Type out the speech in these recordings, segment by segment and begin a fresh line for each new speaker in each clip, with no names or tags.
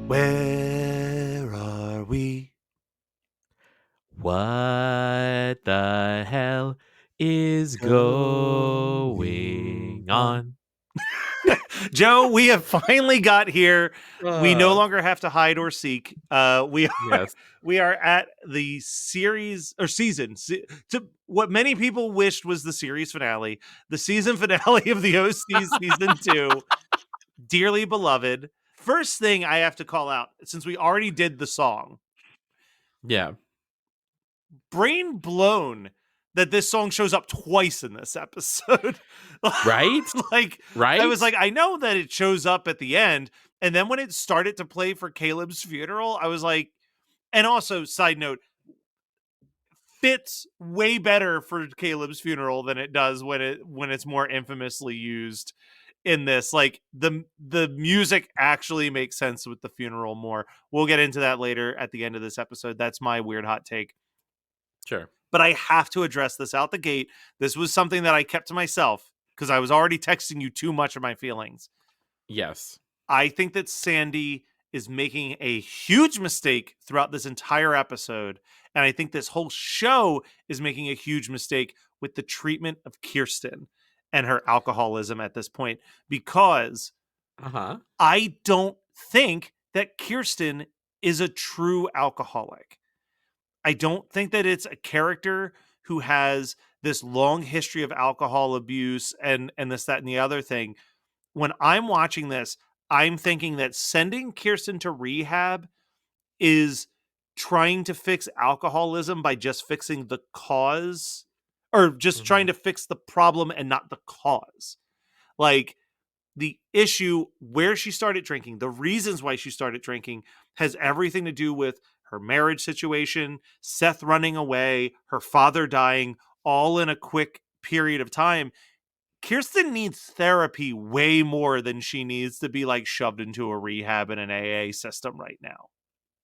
Where are we?
What the hell is
Going
going
on.
on?
Joe, we have finally got here. We no
Uh,
longer have to hide or seek. We are
yes.
we are at the series or season to what many people wished was the series finale, the season finale of the OC season 2. Dearly beloved. First thing I have to call out, since we already did the song,
Yeah.
brain blown that this song shows up twice in this episode.
Right?
Like, I was
Right?
like, I know that it shows up at the end. And then when it started to play for Caleb's funeral, I was like, and also, side note, fits way better for Caleb's funeral than it does when it's more infamously used in this. Like the music actually makes sense with the funeral more. We'll get into that later at the end of this episode. That's my weird hot take.
Sure.
But I have to address this out the gate. This was something that I kept to myself because I was already texting you too much of my feelings.
Yes.
I think that Sandy is making a huge mistake throughout this entire episode. And I think this whole show is making a huge mistake with the treatment of Kirsten and her alcoholism at this point, because
Uh-huh.
I don't think that Kirsten is a true alcoholic. I don't think that it's a character who has this long history of alcohol abuse and this, that, and the other thing. When I'm watching this, I'm thinking that sending Kirsten to rehab is trying to fix alcoholism by just fixing the cause, or just trying
Mhm.
to fix the problem and not the cause. Like, the issue where she started drinking, the reasons why she started drinking, has everything to do with her marriage situation, Seth running away, her father dying, all in a quick period of time. Kirsten needs therapy way more than she needs to be like shoved into a rehab and an AA system right now.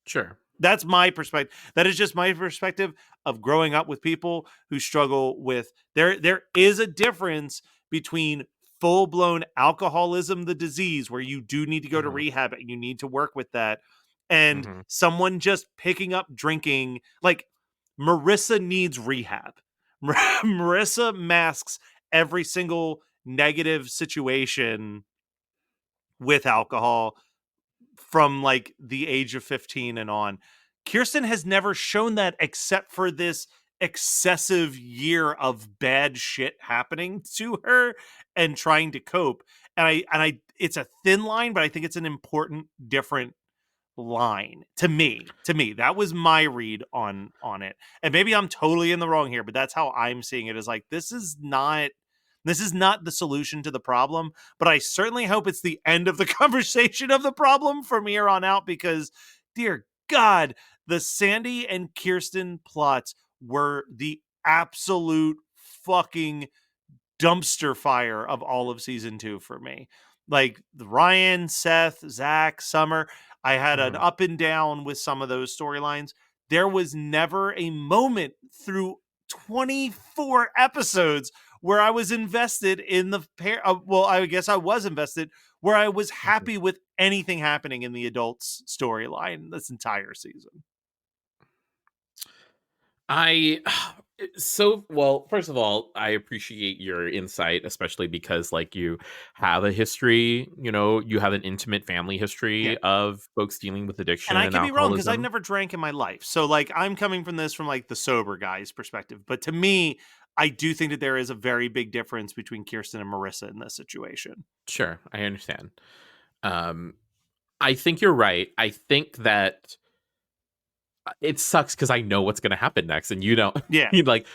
Sure.
That's my perspective. That is just my perspective of growing up with people who struggle with there is a difference between full-blown alcoholism, the disease where you do need to go to
Mhm.
rehab and you need to work with that, and
Mhm.
someone just picking up drinking. Like, Marissa needs rehab. Marissa masks every single negative situation with alcohol from like the age of 15 and on. Kirsten has never shown that except for this excessive year of bad shit happening to her and trying to cope. And I it's a thin line, but I think it's an important different line to me. To me, that was my read on it. And maybe I'm totally in the wrong here, but that's how I'm seeing it. Is like, this is not the solution to the problem, but I certainly hope it's the end of the conversation of the problem from here on out, because dear God, the Sandy and Kirsten plots were the absolute fucking dumpster fire of all of season 2 for me. Like Ryan, Seth, Zach, Summer, I had an
Mhm.
up and down with some of those storylines. There was never a moment through 24 episodes where I was invested in the pair. Well, I guess I was invested, where I was
Mhm.
happy with anything happening in the adults storyline this entire season.
I so well, first of all, I appreciate your insight, especially because like you have a history, you have an intimate family
Yeah.
history of folks dealing with
And
addiction
I
and
could be wrong because I've
alcoholism.
never drank in my life. So, like, I'm coming from this from like the sober guy's perspective. But to me, I do think that there is a very big difference between Kirsten and Marissa in this situation.
Sure, I understand. Um, I think you're right. I think that it sucks because I know what's going to happen next, and you don't.
Yeah.
You like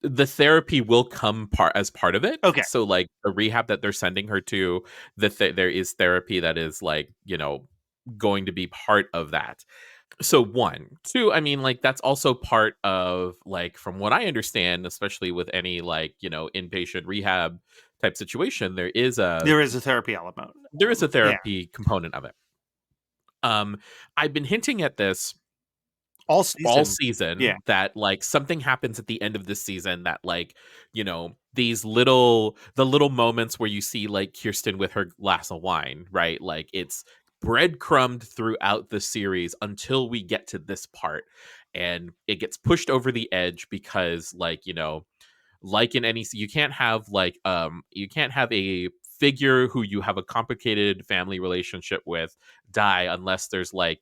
the therapy will come part of it.
Okay.
So like the rehab that they're sending her to, there is therapy that is like going to be part of that. So one, two, I mean, like that's also part of like from what I understand, especially with any like inpatient rehab type situation,
There is a therapy element.
there is a
Yeah.
therapy component of it. I've been hinting at this
All
all
season. Yeah.
season that like something happens at the end of this season that like the little moments where you see like Kirsten with her glass of wine, right? Like it's breadcrumbed throughout the series until we get to this part, and it gets pushed over the edge because, like, like in any, you can't have like you can't have a figure who you have a complicated family relationship with die unless there's like,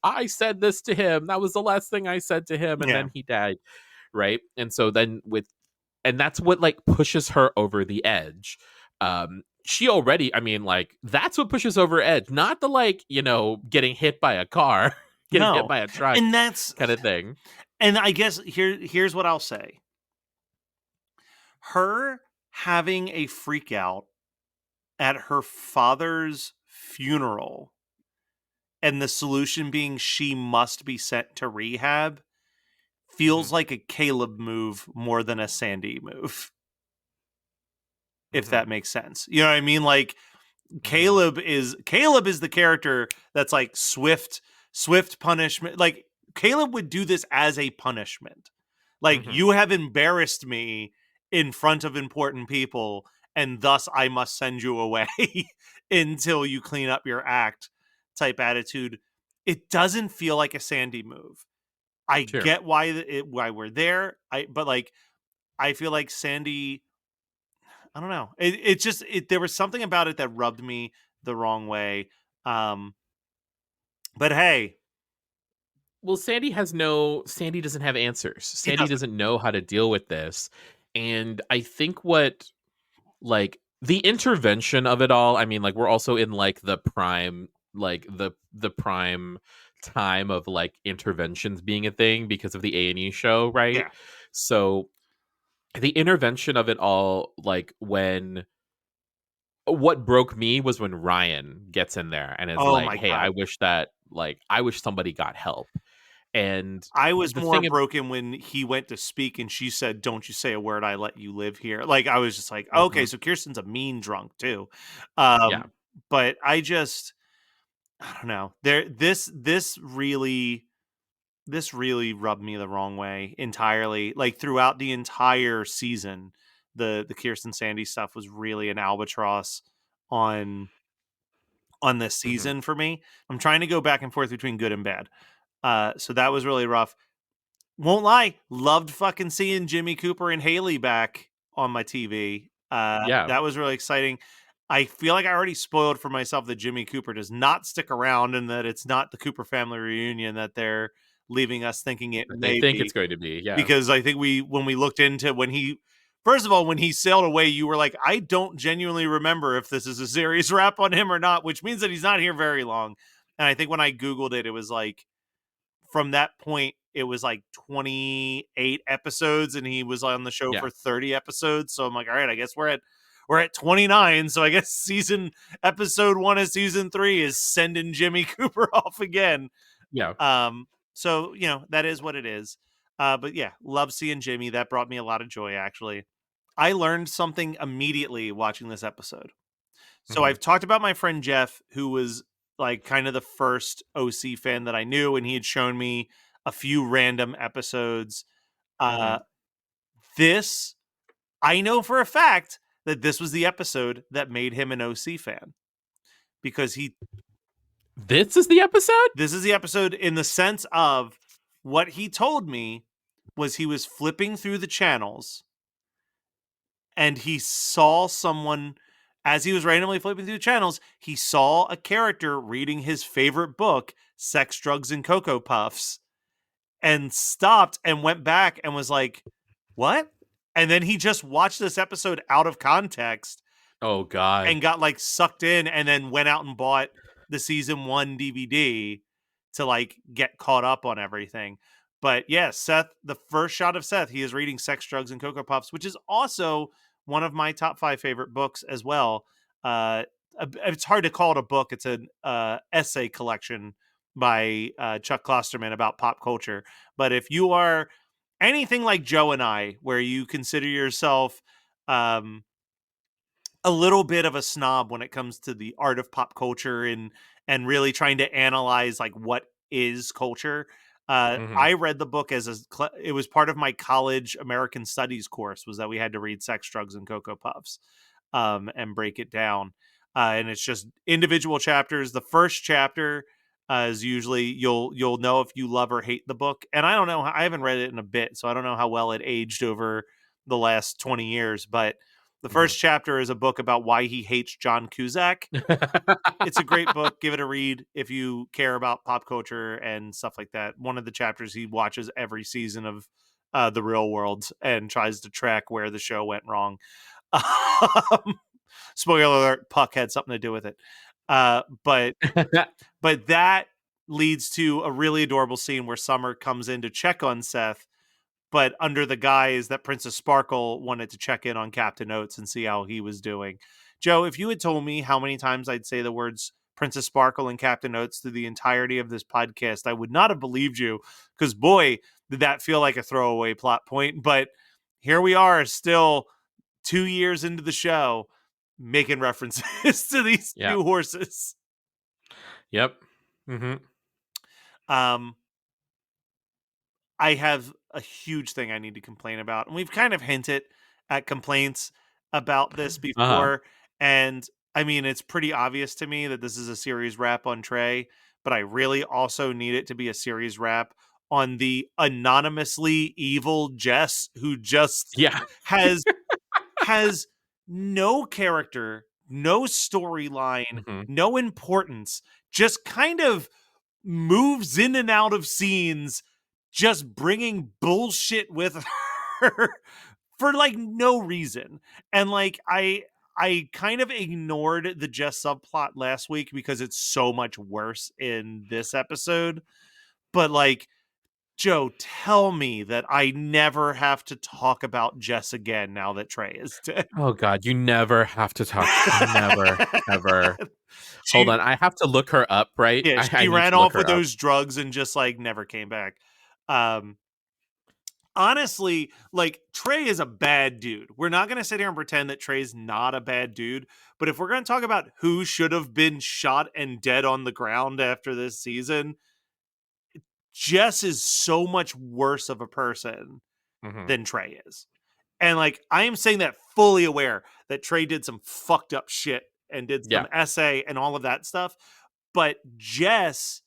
I said this to him, that was the last thing I said to him, and
Yeah.
then he died, right? And so then with and that's what like pushes her over the edge. She already, I mean, like, that's what pushes over edge, not the, like, getting hit by a car, getting hit
No.
by a truck
And that's
kind of thing.
and I guess here's what I'll say. Her having a freak out at her father's funeral and the solution being she must be sent to rehab feels
Hmm.
like a Caleb move more than a Sandy move, if
Hmm.
that makes sense. You know what I mean? Like
Hmm.
Caleb is the character that's like swift punishment. Like Caleb would do this as a punishment. Like,
Hmm.
you have embarrassed me in front of important people, and thus I must send you away until you clean up your act type attitude. It doesn't feel like a Sandy move. I
Sure.
get why we're there. But like I feel like Sandy, I don't know. It just there was something about it that rubbed me the wrong way. Um but hey,
Well, Sandy doesn't have answers.
he
Sandy
doesn't.
doesn't know how to deal with this. And I think what, like, the intervention of it all, I mean, like, we're also in like the prime, like the prime time of like interventions being a thing because of the A&E show, right?
Yeah.
So the intervention of it all, like, when what broke me was when Ryan gets in there and is
Oh
like,
my
"Hey,
god.
I wish somebody got help." And
I was
the
more
thing ab
broken when he went to speak and she said, "Don't you say a word, I let you live here." Like, I was just like, "Okay,
Mhm,
so Kirsten's a mean drunk too."
yeah,
But I don't know. This really rubbed me the wrong way entirely. Like, throughout the entire season, the Kirsten Sandy stuff was really an albatross on this
mhm,
season for me. I'm trying to go back and forth between good and bad. So that was really rough. Won't lie, loved fucking seeing Jimmy Cooper and Haley back on my TV.
yeah.
That was really exciting. I feel like I already spoiled for myself that Jimmy Cooper does not stick around and that it's not the Cooper family reunion that they're leaving us thinking it
They
may
think it's
be.
going to be, yeah.
Because I think when we looked into when he first of all, when he sailed away, you were like, I don't genuinely remember if this is a series wrap on him or not, which means that he's not here very long. And I think when I Googled it, it was like from that point, it was like 28 episodes, and he was on the show
Yeah,
for 30 episodes. So I'm like, all right, I guess we're at 29. So I guess episode 1 of season 3 is sending Jimmy Cooper off again.
yeah.
So that is what it is. But yeah, love seeing Jimmy. That brought me a lot of joy. Actually, I learned something immediately watching this episode. So
Mhm,
I've talked about my friend Jeff, who was like kind of the first OC fan that I knew, and he had shown me a few random episodes. Uh,
mhm.
this I know for a fact that this was the episode that made him an OC fan because he.
This is the episode?
This is the episode in the sense of what he told me was he was flipping through the channels and he saw someone as he was randomly flipping through the channels, he saw a character reading his favorite book, Sex, Drugs, and Cocoa Puffs, and stopped and went back and was like, "What?" And then he just watched this episode out of context
Oh god.
and got like sucked in and then went out and bought the season 1 DVD to like get caught up on everything. But yeah, Seth, the first shot of Seth, he is reading Sex, Drugs, and Cocoa Puffs, which is also one of my top 5 favorite books as well. Uh, it's hard to call it a book. It's an essay collection by Chuck Klosterman about pop culture. But if you are anything like Joe and I, where you consider yourself um, a little bit of a snob when it comes to the art of pop culture and really trying to analyze like what is culture.
Mhm.
I read the book it was part of my college American Studies course was that we had to read Sex, Drugs, and Cocoa Puffs and break it down. and it's just individual chapters. The first chapter is usually you'll know if you love or hate the book. And I don't know, I haven't read it in a bit, so I don't know how well it aged over the last 20 years. But the
Mhm.
first chapter is a book about why he hates John Cusack. It's a great book. Give it a read if you care about pop culture and stuff like that. One of the chapters, he watches every season of The Real World and tries to track where the show went wrong. Um, Spoiler alert: Puck had something to do with it. But that leads to a really adorable scene where Summer comes in to check on Seth, but under the guise that Princess Sparkle wanted to check in on Captain Oates and see how he was doing. Joe, if you had told me how many times I'd say the words Princess Sparkle and Captain Oates through the entirety of this podcast, I would not have believed you, because boy, did that feel like a throwaway plot point. But here we are, still 2 years into the show, making references to these
Yeah.
two horses.
Yep. Mhm.
Um, I have a huge thing I need to complain about. And we've kind of hinted at complaints about this
Uh-huh.
before. And I mean, it's pretty obvious to me that this is a series wrap on Trey, but I really also need it to be a series wrap on the anonymously evil Jess, who just
Yeah.
has has no character, no storyline,
Mhm.
no importance, just kind of moves in and out of scenes, just bringing bullshit with her for like no reason. And like I kind of ignored the Jess subplot last week because it's so much worse in this episode. But like, Joe, tell me that I never have to talk about Jess again now that Trey is dead.
Oh god, you never have to talk never, ever. Hold
She
on, I have to look her up, right?
Yeah,
I
she
need
ran
to look
off with
her up.
those drugs and just like never came back. Um Honestly, like Trey is a bad dude. We're not going to sit here and pretend that Trey's not a bad dude, but if we're going to talk about who should have been shot and dead on the ground after this season, Jess is so much worse of a person
Mhm.
than Trey is. And like I am saying that fully aware that Trey did some fucked up shit and did
Yeah.
some essay and all of that stuff, but Jess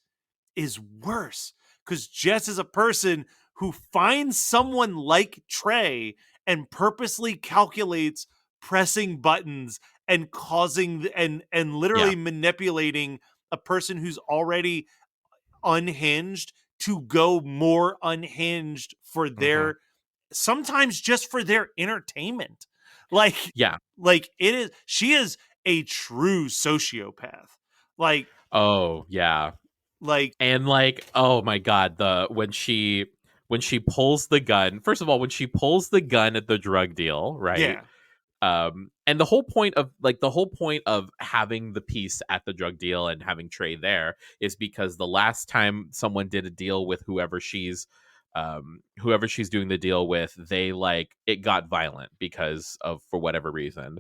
is worse because Jess is a person who finds someone like Trey and purposely calculates pressing buttons and causing and
Yeah.
literally manipulating a person who's already unhinged to go more unhinged for
Mhm.
their, sometimes just for their entertainment. Like
Yeah.
like it is, she is a true sociopath. Like
Oh, yeah.
like
And, like, oh my god, the when she pulls the gun first of all, when she pulls the gun at the drug deal, right?
yeah.
And the whole point of having the piece at the drug deal and having Trey there is because the last time someone did a deal with whoever she's doing the deal with, they like it got violent because of for whatever reason.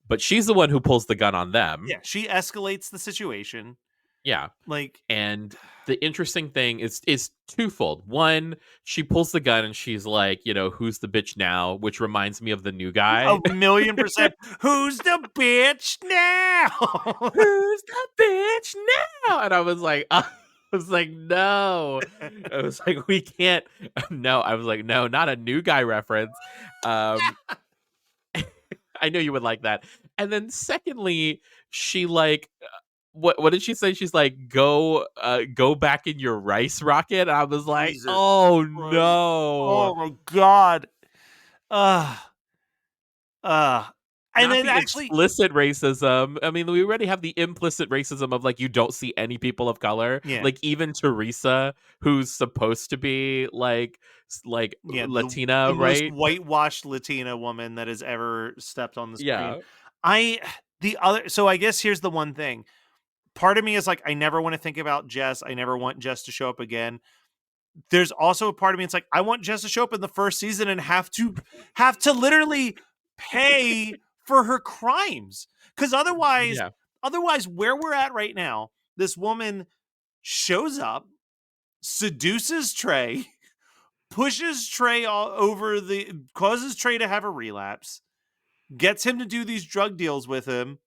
But she's the one who pulls the gun on them.
Yeah, she escalates the situation.
Yeah.
Like
And the interesting thing is twofold. One, she pulls the gun and she's like, who's the bitch now? Which reminds me of the new
a
guy.
million percent. Who's the bitch now?
Who's the bitch now? And I was like, I was like, no. I was like, we can't. No, I was like, no, not a new guy reference. Um, I knew you would like that. And then secondly, she like what did she say? She's like, go back in your rice rocket. And I was like,
Jesus
oh
Christ.
no.
Oh my god. Uh uh and
Not
then
the
actually,
explicit racism. I mean, we already have the implicit racism of like you don't see any people of color.
yeah.
Like even Teresa, who's supposed to be like
Yeah, the
Latina,
most
right?
whitewashed Latina woman that has ever stepped on the screen.
Yeah.
I the other so I guess here's the one thing. Part of me is like I never want to think about Jess. I never want Jess to show up again. There's also a part of me, it's like I want Jess to show up in the first season and have to literally pay for her crimes. Cuz
Yeah.
otherwise where we're at right now, this woman shows up, seduces Trey, pushes Trey all over causes Trey to have a relapse, gets him to do these drug deals with him,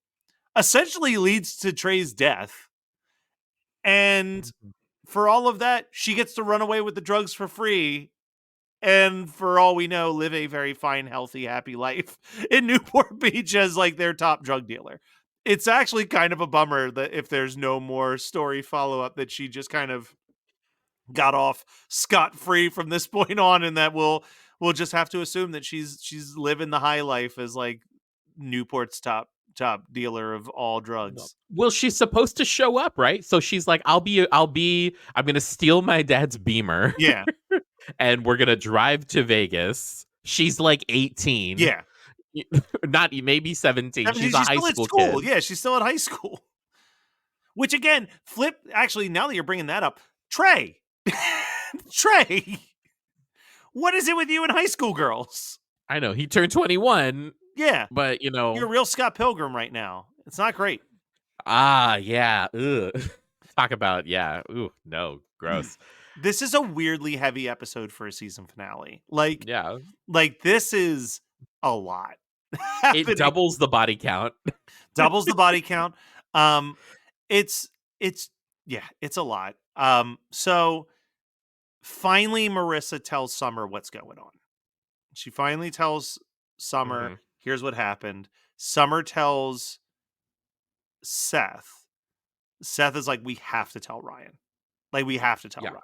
essentially leads to Trey's death. And
Mhm.
for all of that, she gets to run away with the drugs for free. And for all we know, live a very fine, healthy, happy life in Newport Beach as like their top drug dealer. It's actually kind of a bummer that if there's no more story follow up, that she just kind of got off scot free from this point on, and that we'll just have to assume that she's living the high life as like Newport's top dealer of all drugs.
Well, she's supposed to show up, right? So she's like, I'm gonna steal my dad's Beamer
Yeah,
and we're gonna drive to Vegas. She's like 18,
yeah.
not maybe 17.
I mean,
She's a
she's
high
still at
school
school.
kid.
Yeah, she's still at high school. Which again, flip. Actually, now that you're bringing that up, Trey, Trey, what is it with you and high school girls?
I know he turned 21,
Yeah,
but
you're a real Scott Pilgrim right now. It's not great.
yeah. Ugh. Talk about Ooh, no, gross.
This is a weirdly heavy episode for a season finale.
Yeah,
Like this is a lot
it
happening.
doubles the body count.
Doubles the body count. Um, it's yeah, it's a lot. So finally, Marissa tells Summer what's going on. She finally tells Summer,
Hmm.
"Here's what happened." Summer tells Seth. Seth is like, "We have to tell Ryan. Like, we have to tell
Yeah,
Ryan."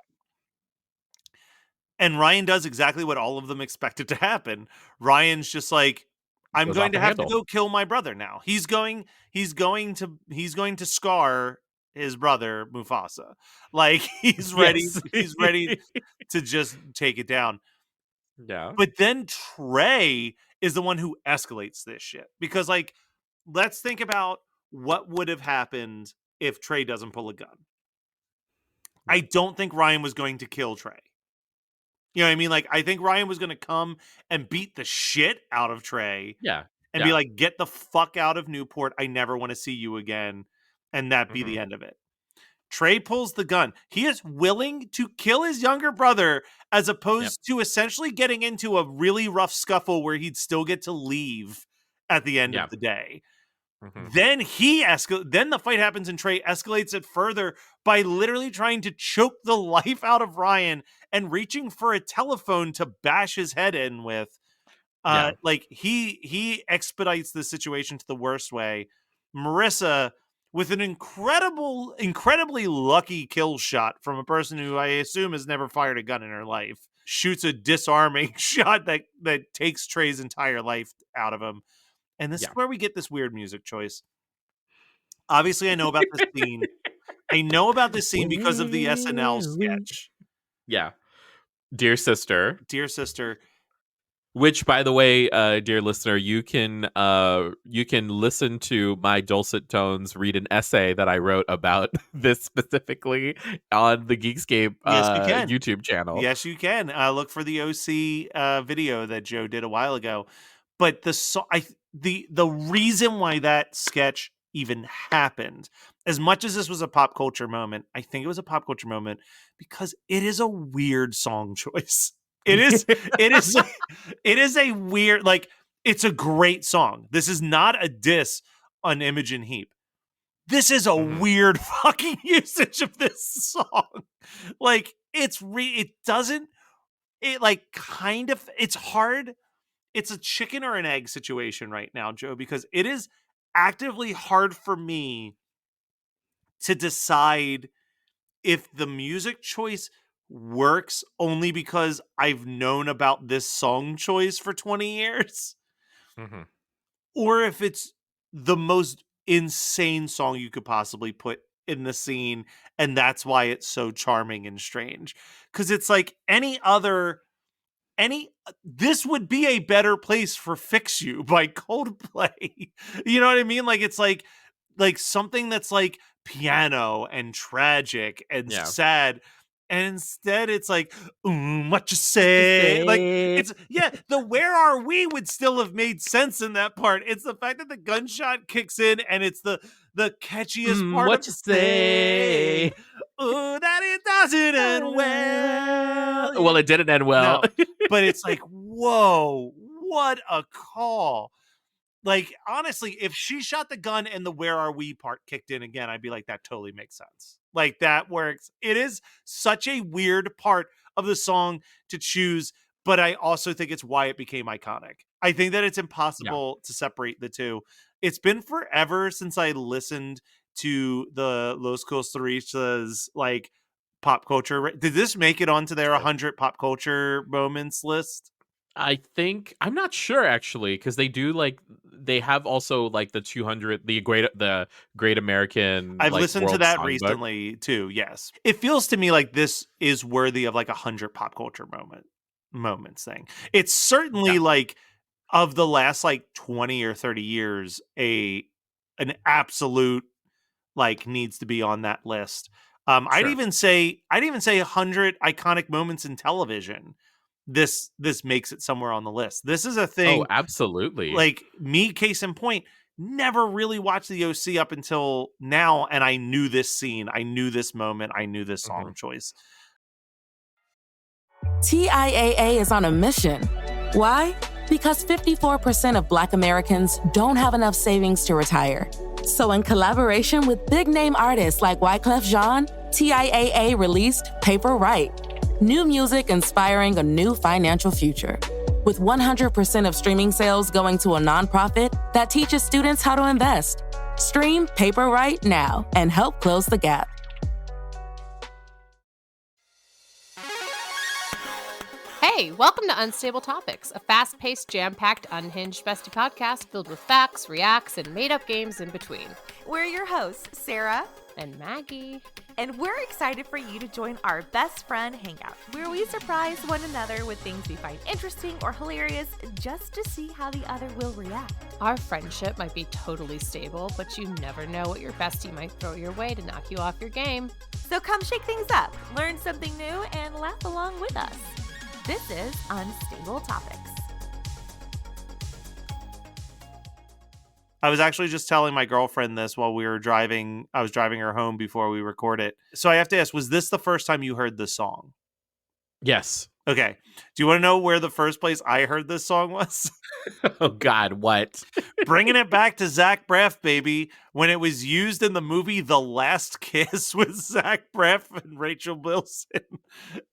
And Ryan does exactly what all of them expected to happen. Ryan's just like, I'm
goes
going
off
to
the
have to
handle.
go kill my brother now. He's going to scar his brother Mufasa. Like
Yes.
he's ready to just take it down.
Yeah.
But then Trey is the one who escalates this shit. Because like, let's think about what would have happened if Trey doesn't pull a gun. I
Yeah.
don't think Ryan was going to kill Trey. You know what I mean? Like, I think Ryan was going to come and beat the shit out of Trey
Yeah.
and be
Yeah.
like, get the fuck out of Newport. I never want to see you again. And that be
Hmm.
the end of it. Trey pulls the gun. He is willing to kill his younger brother as
Yep.
opposed to essentially getting into a really rough scuffle where he'd still get to leave at the end
Yeah.
of the day.
Hmm.
Then the fight happens and Trey escalates it further by literally trying to choke the life out of Ryan and reaching for a telephone to bash his head in with.
Yeah.
Like he expedites the situation to the worst way. Marissa, with an incredibly lucky kill shot from a person who I assume has never fired a gun in her life, shoots a disarming shot that takes Trey's entire life out of him. And this is
Yeah.
where we get this weird music choice. Obviously, I know about this scene. I know about this scene because of the SNL sketch,
Yeah. Dear sister,
Dear Sister.
which by the way, dear listener, you can listen to my dulcet tones read an essay that I wrote about this specifically on the Geekscape
Yes, you can.
YouTube channel.
Yes, you can. Look for the OC video that Joe did a while ago. But the reason why that sketch even happened, as much as this was a pop culture moment, I think it was a pop culture moment because it is a weird song choice. It is it is a weird, like, it's a great song. This is not a diss on Imogen Heap. This is a
Hmm.
weird fucking usage of this song. Like, it doesn't, it like kind of, it's hard. It's a chicken or an egg situation right now, Joe, because it is actively hard for me to decide if the music choice works only because I've known about this song choice for 20 years,
Hmm.
or if it's the most insane song you could possibly put in the scene and that's why it's so charming and strange. Cuz it's like any this would be a better place for Fix You by Coldplay. You know what I mean? Like it's like something that's like piano and tragic and
Yeah.
sad. And instead it's like, what you
What you
say? Like
say?
it's, yeah, the where are we would still have made sense in that part. It's the fact that the gunshot kicks in and it's the catchiest part of
What you
say.
say?
Oh, that it doesn't end well.
Well, it didn't end well.
No, but it's like, whoa, what a call. Like, honestly, if she shot the gun and the "Where Are We" part kicked in again, I'd be like, that totally makes sense. Like, that works. It is such a weird part of the song to choose, but I also think it's why it became iconic. I think that it's
Yeah.
impossible to separate the two. It's been forever since I listened to the Los Costaritas, like, pop culture. Did this make it onto their
Sure.
100 pop culture moments list?
I think I'm not sure actually because they do like they have also like the 200 the Great American
I've
like
listened to
World
that
Songbook.
recently too. Yes. It feels to me like this is worthy of like 100 pop culture moments thing. It's certainly
Yeah.
like of the last like 20 or 30 years an absolute like needs to be on that list.
Sure.
I'd even say 100 iconic moments in television. This makes it somewhere on the list. This is a
Oh,
thing
absolutely.
like me, case in point, never really watched the OC up until now, and I knew this scene, I knew this moment, I knew this
Mhm.
song choice.
TIAA is on a mission. Why? Because 54% of Black Americans don't have enough savings to retire. So, in collaboration with big name artists like Wyclef Jean, TIAA released Paper Right. New music inspiring a new financial future. With 100% of streaming sales going to a nonprofit that teaches students how to invest. Stream Paper Right now and help close the gap.
Hey, welcome to Unstable Topics, a fast paced, jam packed, unhinged bestie podcast filled with facts, reacts, and made up games in between.
We're your hosts, Sarah
And Maggie.
and we're excited for you to join our best friend hangout, where we surprise one another with things we find interesting or hilarious just to see how the other will react.
Our friendship might be totally stable, but you never know what your bestie might throw your way to knock you off your game.
So come shake things up, learn something new, and laugh along with us. This is Unstable Topics.
I was actually just telling my girlfriend this while we were driving. I was driving her home before we record it. So I have to ask, was this the first time you heard this song?
Yes.
Okay. Do you want to know where the first place I heard this song was?
Oh God, what?
Bringing it back to Zach Braff, baby, when it was used in the movie The Last Kiss with Zach Braff and Rachel Bilson.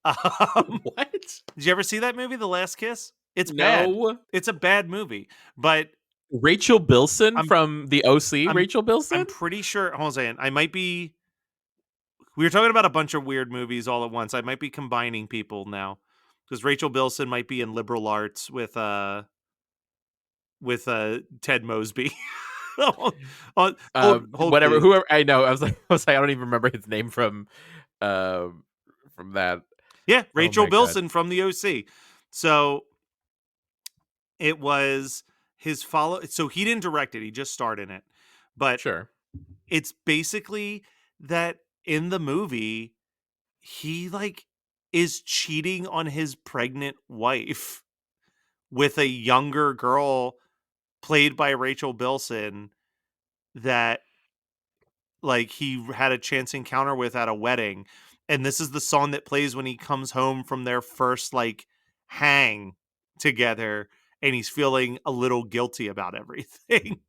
What?
Did you ever see that movie, The Last Kiss? It's bad.
No.
It's a bad movie, but
Rachel Bilson
I'm
from the OC.
I'm
Rachel Bilson.
I'm pretty sure. Hold on a second. I might be. We were talking about a bunch of weird movies all at once. I might be combining people now because Rachel Bilson might be in Liberal Arts with Ted Mosby. Hold
Whatever.
please.
Whoever. I know. I don't even remember his name uh, from that.
Yeah,
Oh
Rachel
my God.
Bilson from the OC. So it was his follow. So he didn't direct it; he just starred in it. But
Sure.
it's basically that in the movie, he like is cheating on his pregnant wife with a younger girl played by Rachel Bilson that like he had a chance encounter with at a wedding. And this is the song that plays when he comes home from their first like hang together and he's feeling a little guilty about everything.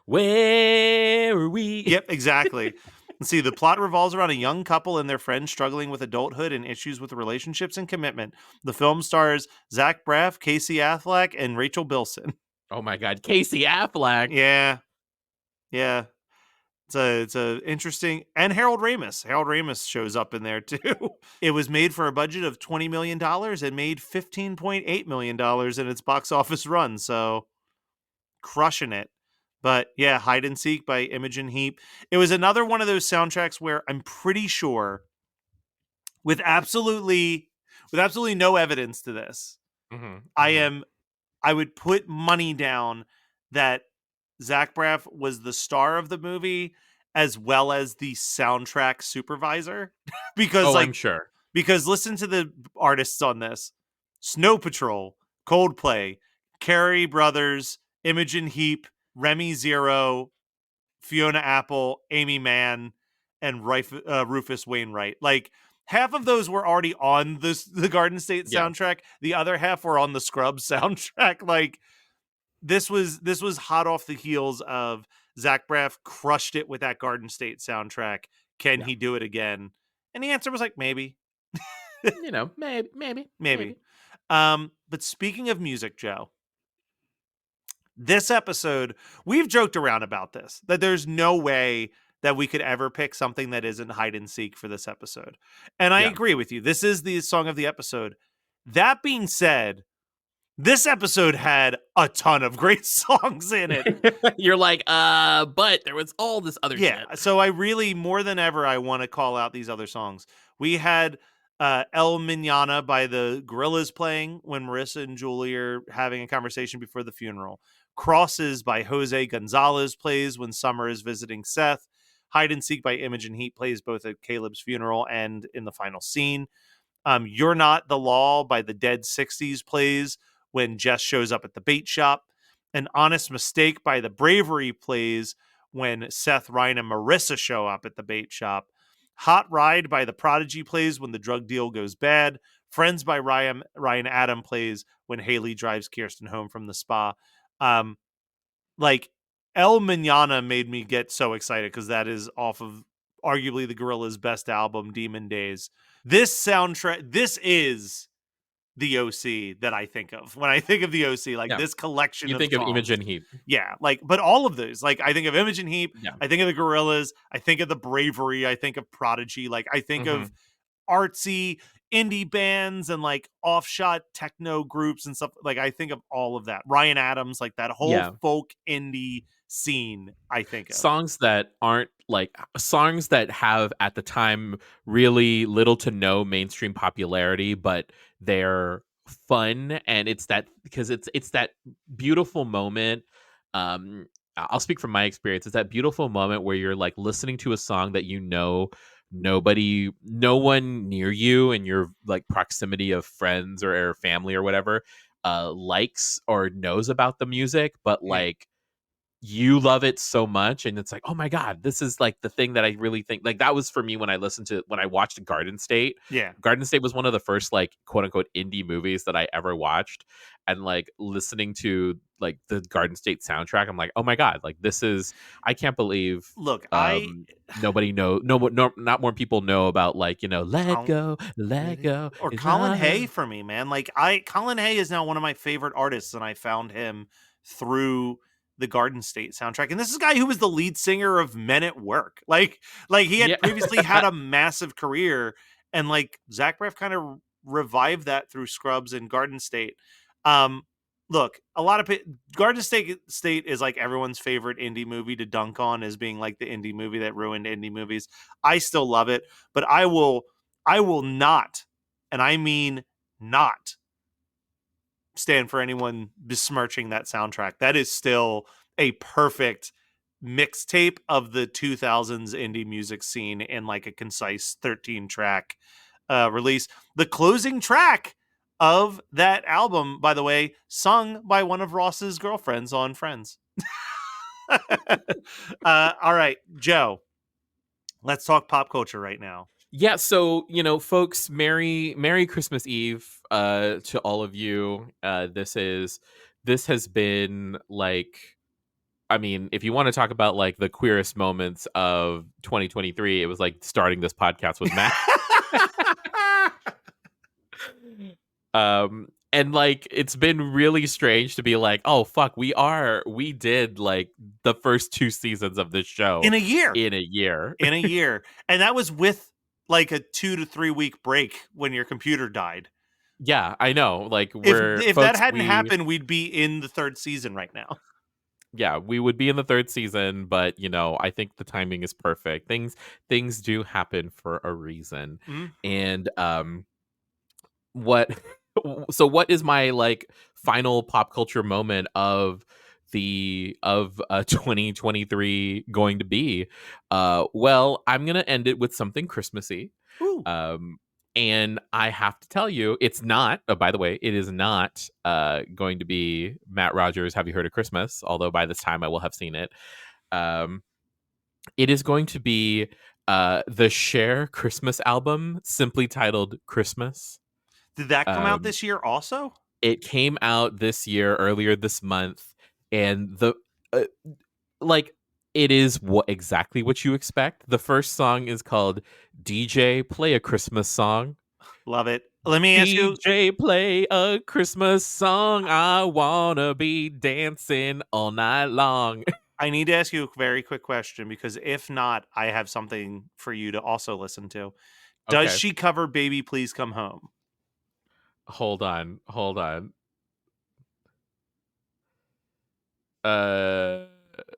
Where are we?
Yep, exactly. Let's see. The plot revolves around a young couple and their friends struggling with adulthood and issues with relationships and commitment. The film stars Zach Braff, Casey Affleck, and Rachel Bilson.
Oh my God, Casey Affleck.
Yeah, yeah. It's a interesting, and Harold Ramis. Harold Ramis shows up in there too. It was made for a budget of $20 million and made $15.8 million in its box office run. So crushing it. But yeah, Hide and Seek by Imogen Heap. It was another one of those soundtracks where I'm pretty sure, with absolutely no evidence to this,
Mhm.
I would put money down that Zach Braff was the star of the movie as well as the soundtrack supervisor. because
Oh, I'm
like
sure.
because listen to the artists on this: Snow Patrol, Coldplay, Carey Brothers, Imogen Heap, Remy Zero, Fiona Apple, Amy Mann, and Rufus Wainwright. Like half of those were already on the Garden State
Yeah.
soundtrack. The other half were on the Scrubs soundtrack. Like this was hot off the heels of Zach Braff crushed it with that Garden State soundtrack. Can
Yeah.
he do it again? And the answer was like, maybe.
Maybe.
But speaking of music, Joe, this episode, we've joked around about this, that there's no way that we could ever pick something that isn't hide and seek for this episode. And I
Yeah.
agree with you. This is the song of the episode. That being said, this episode had a ton of great songs in it.
You're like, but there was all this other shit.
So I really, more than ever, I want to call out these other songs. We had El Manana by the Gorillaz playing when Marissa and Julie are having a conversation before the funeral. Crosses by Jose Gonzalez plays when Summer is visiting Seth. Hide and Seek by Imogen Heap plays both at Caleb's funeral and in the final scene. You're Not the Law by the Dead 60s plays when Jess shows up at the bait shop. An Honest Mistake by the Bravery plays when Seth, Ryan, and Marissa show up at the bait shop. Hot Ride by the Prodigy plays when the drug deal goes bad. Friends by Ryan Adam plays when Haley drives Kirsten home from the spa. Like El Manana made me get so excited because that is off of arguably the Gorillaz' best album, Demon Days. This soundtrack, this is the OC that I think of when I think of the OC, like this collection
you
of
think
songs.
of Imogen Heap.
Yeah, like, but all of those, like, I think of Imogen Heap,
Yeah.
I think of the Gorillaz, I think of the Bravery, I think of Prodigy, like, I think of artsy indie bands and like offshot techno groups and stuff. Like, I think of all of that. Ryan Adams, like that whole folk indie scene, I think of.
Songs that aren't like songs that have at the time really little to no mainstream popularity, but they're fun, and it's that because it's that beautiful moment. I'll speak from my experience. It's that beautiful moment where you're like listening to a song that no one near you in your like proximity of friends or family or whatever likes or knows about the music, but like you love it so much, and it's like, oh my god, this is like the thing that I really think like that was for me when I watched Garden State. Garden State was one of the first like quote unquote indie movies that I ever watched, and like listening to like the Garden State soundtrack, I'm like, oh my god, like this is, I can't believe not more people know about like, you know, let go
or Colin Hay for me, man. Like Colin Hay is now one of my favorite artists, and I found him through the Garden State soundtrack. And this is a guy who was the lead singer of Men at Work. Like he had previously had a massive career, and like Zach Braff kind of revived that through Scrubs and Garden State. Look, a lot of Garden State is like everyone's favorite indie movie to dunk on as being like the indie movie that ruined indie movies. I still love it, but I will not, and I mean not, stand for anyone besmirching that soundtrack. That is still a perfect mixtape of the 2000s indie music scene in like a concise 13 track release. The closing track of that album, by the way, sung by one of Ross's girlfriends on Friends. All right, Joe, let's talk pop culture right now.
Yeah, so, you know, folks, Merry Christmas Eve to all of you. This has been like, I mean, if you want to talk about like the queerest moments of 2023, it was like starting this podcast with Matt. And like it's been really strange to be like, oh fuck, we did like the first 2 seasons of this show
in a year. And that was with like a 2 to 3 week break when your computer died.
Yeah, I know. Like
if that hadn't happened, we'd be in the 3rd season right now.
Yeah, we would be in the 3rd season, but you know, I think the timing is perfect. Things do happen for a reason. And what is my like final pop culture moment of 2023 going to be? Well, I'm gonna end it with something Christmassy. And I have to tell you, it's not, by the way, it is not going to be Matt Rogers' Have You Heard of Christmas? Although by this time I will have seen it. It is going to be the Cher Christmas album, simply titled Christmas.
Did that come out this year also?
It came out this year, earlier this month. and the uh, like it is exactly what you expect. The first song is called DJ Play a Christmas Song.
Love it. Let me ask you.
DJ play a Christmas song. I wanna be dancing all night long.
I need to ask you a very quick question, because if not, I have something for you to also listen to. Does
Okay.
she cover Baby Please Come Home?
Hold on. Uh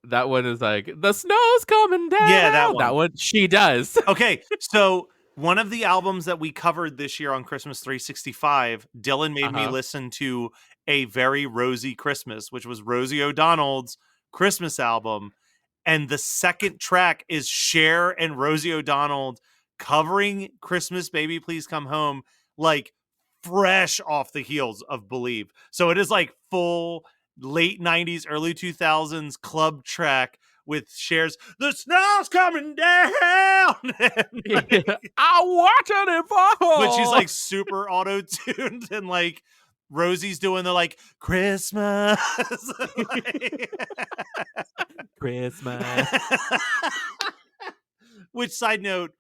that one is like the snow's coming down.
Yeah, that one.
That one she does.
Okay, so one of the albums that we covered this year on Christmas 365, Dylan made me listen to A Very Rosy Christmas, which was Rosie O'Donnell's Christmas album. And the second track is Cher and Rosie O'Donnell covering Christmas Baby Please Come Home, like fresh off the heels of Believe. So it is like full late 90s, early 2000s club track with Cher's "The Snow's Coming Down."
I watching it fall.
But she's like super auto-tuned, and like Rosie's doing the like Christmas.
Christmas.
Which, side note,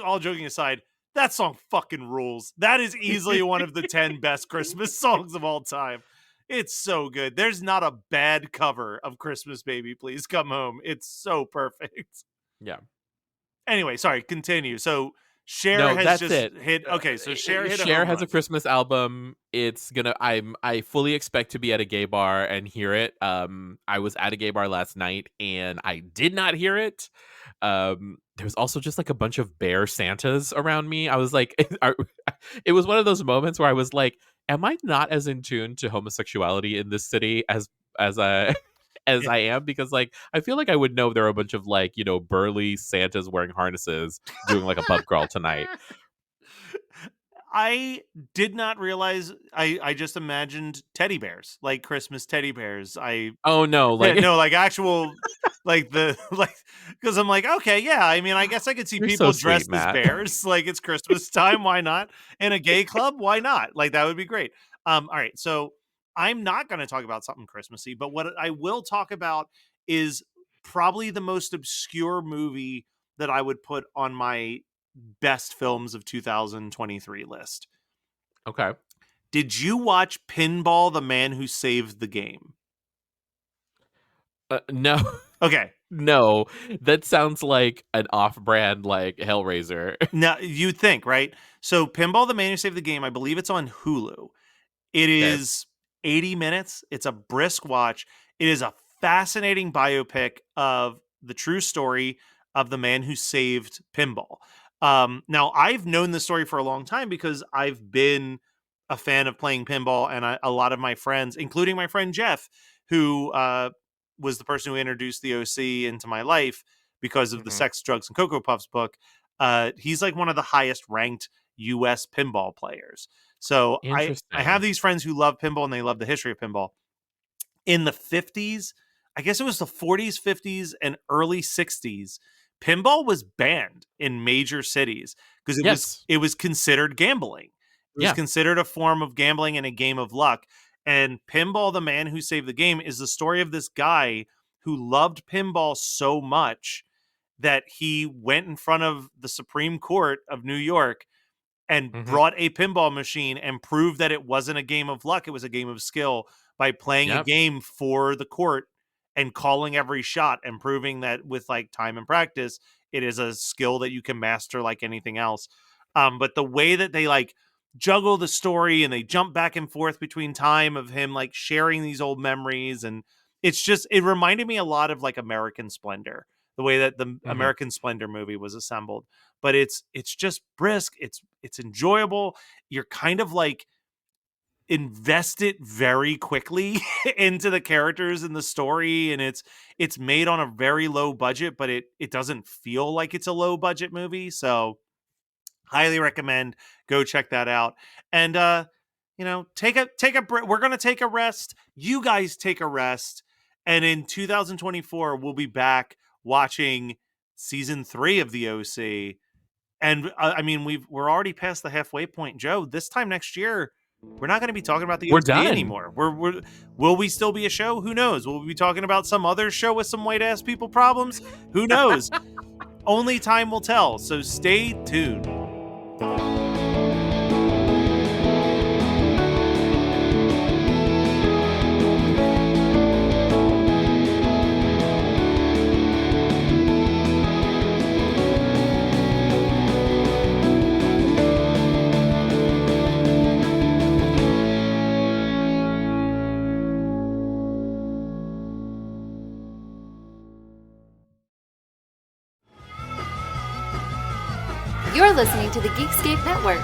all joking aside, that song fucking rules. That is easily one of the 10 best Christmas songs of all time. It's so good. There's not a bad cover of Christmas Baby Please Come Home. It's so perfect.
Yeah.
Anyway, sorry, continue. So Cher
No,
has
that's
just
it.
hit. Okay, so Cher hit
Cher
a home
has
run.
a Christmas album. It's gonna. I fully expect to be at a gay bar and hear it. I was at a gay bar last night and I did not hear it. There was also just like a bunch of bear Santas around me. I was like, it was one of those moments where I was like, am I not as in tune to homosexuality in this city as I as I am? Because like I feel like I would know there are a bunch of like, burly Santas wearing harnesses doing like a pub crawl tonight.
I did not realize. I just imagined teddy bears, like Christmas teddy bears.
Oh no, like
no, like actual, like the like, because I'm like, okay, yeah. I mean, I guess I could see
You're
people
so
dressed
sweet,
as
Matt.
bears. Like it's Christmas time, why not? In a gay club, why not? Like that would be great. All right, so I'm not going to talk about something Christmassy, but what I will talk about is probably the most obscure movie that I would put on my best films of 2023 list.
Okay.
Did you watch Pinball: The Man Who Saved the Game?
No.
Okay.
No. That sounds like an off-brand like Hellraiser.
Now, you'd think, right? So Pinball: The Man Who Saved the Game, I believe it's on Hulu. It is 80 minutes. It's a brisk watch. It is a fascinating biopic of the true story of the man who saved pinball. Now, I've known this story for a long time because I've been a fan of playing pinball, and a lot of my friends, including my friend Jeff, who was the person who introduced the OC into my life because of the Sex, Drugs, and Cocoa Puffs book. He's like one of the highest ranked U.S. pinball players. So I have these friends who love pinball and they love the history of pinball. In the 50s, I guess it was the 40s, 50s, and early 60s, pinball was banned in major cities because it was considered gambling. It was considered a form of gambling and a game of luck. And Pinball: The Man Who Saved the Game is the story of this guy who loved pinball so much that he went in front of the Supreme Court of New York and brought a pinball machine and proved that it wasn't a game of luck. It was a game of skill by playing a game for the court and calling every shot and proving that with like time and practice, it is a skill that you can master like anything else. But the way that they like juggle the story and they jump back and forth between time of him like sharing these old memories, and it reminded me a lot of like American Splendor, the way that the American Splendor movie was assembled. But it's just brisk, it's enjoyable. You're kind of like invested very quickly into the characters and the story, and it's made on a very low budget, but it doesn't feel like it's a low budget movie. So highly recommend, go check that out. And take a break. We're gonna take a rest. You guys take a rest, and in 2024 we'll be back watching season 3 of the OC. And I mean we're already past the halfway point, Joe. This time next year we're not going to be talking about the
We're
OC
done.
anymore. Will we still be a show? Who knows? Will we be talking about some other show with some white ass people problems? Who knows? Only time will tell. So stay tuned.
You're listening to the Geekscape Network.